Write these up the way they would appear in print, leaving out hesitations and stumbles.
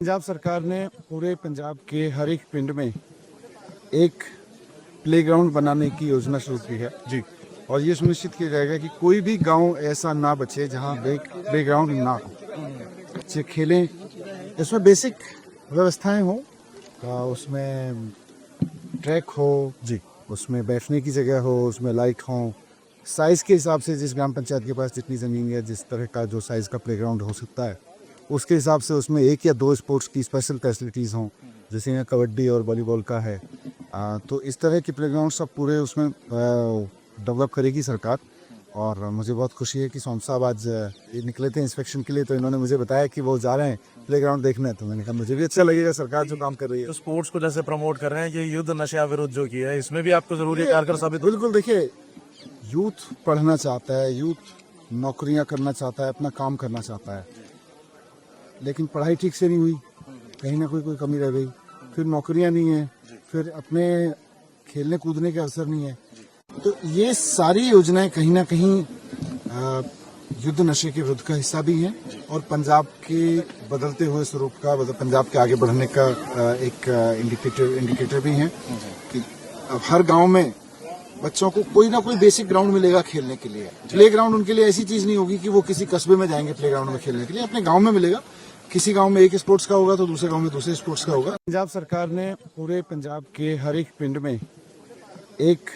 पंजाब सरकार ने पूरे पंजाब के हर एक पिंड में एक प्लेग्राउंड बनाने की योजना शुरू की है जी। और ये सुनिश्चित किया जाएगा कि कोई भी गांव ऐसा ना बचे जहां प्लेग्राउंड ना हो, बच्चे खेलें। इसमें बेसिक व्यवस्थाएं हो, उसमें ट्रैक हो जी। उसमें बैठने की जगह हो, उसमें लाइट हो, साइज़ के हिसाब से जिस ग्राम पंचायत के पास जितनी ज़मीन है, जिस तरह का जो साइज़ का प्लेग्राउंड हो सकता है उसके हिसाब से उसमें 1 या 2 स्पोर्ट्स की स्पेशल फैसिलिटीज़ हों, जैसे यहाँ कबड्डी और वॉलीबॉल का है। तो इस तरह के प्लेग्राउंड सब पूरे उसमें डेवलप करेगी सरकार। और मुझे बहुत खुशी है कि सोम साहब आज ये निकले थे इंस्पेक्शन के लिए, तो इन्होंने मुझे बताया कि वो जा रहे हैं प्लेग्राउंड देखने। तो मैंने कहा मुझे भी अच्छा लगेगा, सरकार जो काम कर रही है। तो स्पोर्ट्स को जैसे प्रमोट कर रहे हैं, ये युद्ध नशा विरुद्ध जो किया है, इसमें भी आपको जरूरी कारगर साबित हो। बिल्कुल, देखिए, यूथ पढ़ना चाहता है, यूथ नौकरियां करना चाहता है, अपना काम करना चाहता है, लेकिन पढ़ाई ठीक से नहीं हुई, कहीं ना कोई कमी रह गई, फिर नौकरियां नहीं है, फिर अपने खेलने कूदने के अवसर नहीं है। तो ये सारी योजनाएं कहीं ना कहीं युद्ध नशे के विरुद्ध का हिस्सा भी हैं और पंजाब के बदलते हुए स्वरूप का, पंजाब के आगे बढ़ने का एक इंडिकेटर भी हैं कि अब हर गांव में बच्चों को कोई ना कोई बेसिक ग्राउंड मिलेगा खेलने के लिए। प्ले ग्राउंड उनके लिए ऐसी चीज नहीं होगी कि वो किसी कस्बे में जाएंगे प्ले ग्राउंड में खेलने के लिए, अपने गांव में मिलेगा। किसी गांव में एक स्पोर्ट्स का होगा तो दूसरे गांव में दूसरे स्पोर्ट्स का होगा। पंजाब सरकार ने पूरे पंजाब के हर एक पिंड में एक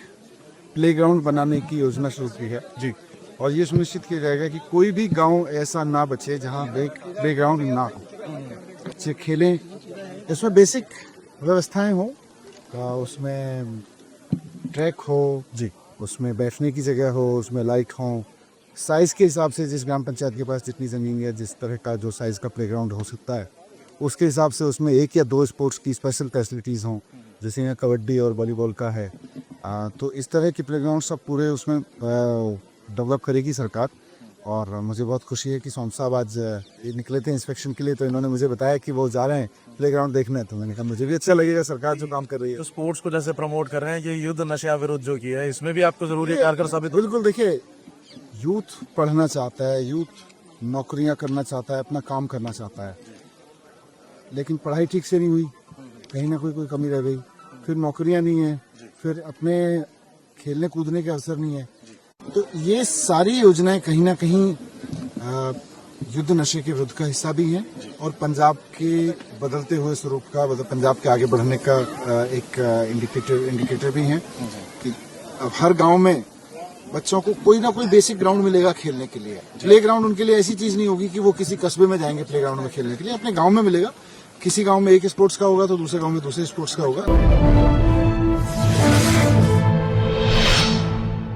प्लेग्राउंड बनाने की योजना शुरू की है जी। और ये सुनिश्चित किया जाएगा कि कोई भी गांव ऐसा ना बचे जहां प्लेग्राउंड ना हो, बच्चे खेलें। इसमें बेसिक व्यवस्थाएं हो, उसमें ट्रैक हो जी। उसमें बैठने की जगह हो, उसमें लाइट हो, साइज़ के हिसाब से जिस ग्राम पंचायत के पास जितनी ज़मीन है, जिस तरह का जो साइज़ का प्लेग्राउंड हो सकता है उसके हिसाब से उसमें 1 या 2 स्पोर्ट्स की स्पेशल फैसिलिटीज़ हों, जैसे यहाँ कबड्डी और वॉलीबॉल का है। तो इस तरह के प्लेग्राउंड सब पूरे उसमें डेवलप करेगी सरकार। और मुझे बहुत खुशी है कि सोम साहब आज ये निकले थे इंस्पेक्शन के लिए, तो इन्होंने मुझे बताया कि वो जा रहे हैं प्लेग्राउंड देखने। तो मैंने कहा मुझे भी अच्छा लगेगा, सरकार जो काम कर रही है। तो स्पोर्ट्स को जैसे प्रमोट कर रहे हैं, ये युद्ध नशा विरुद्ध जो किया है, इसमें भी आपको जरूरी कारगर साबित हो। बिल्कुल, देखिए, यूथ पढ़ना चाहता है, यूथ नौकरियां करना चाहता है, अपना काम करना चाहता है, लेकिन पढ़ाई ठीक से नहीं हुई, कहीं ना कोई कमी रह गई, फिर नौकरियां नहीं है, फिर अपने खेलने कूदने के अवसर नहीं है। तो ये सारी योजनाएं कहीं ना कहीं युद्ध नशे के विरुद्ध का हिस्सा भी हैं और पंजाब के बदलते हुए स्वरूप का, पंजाब के आगे बढ़ने का एक इंडिकेटर भी हैं कि अब हर गांव में बच्चों को कोई ना कोई बेसिक ग्राउंड मिलेगा खेलने के लिए। प्ले ग्राउंड उनके लिए ऐसी चीज नहीं होगी कि वो किसी कस्बे में जाएंगे प्ले ग्राउंड में खेलने के लिए, अपने गांव में मिलेगा। किसी गांव में एक स्पोर्ट्स का होगा तो दूसरे गांव में दूसरे स्पोर्ट्स का होगा।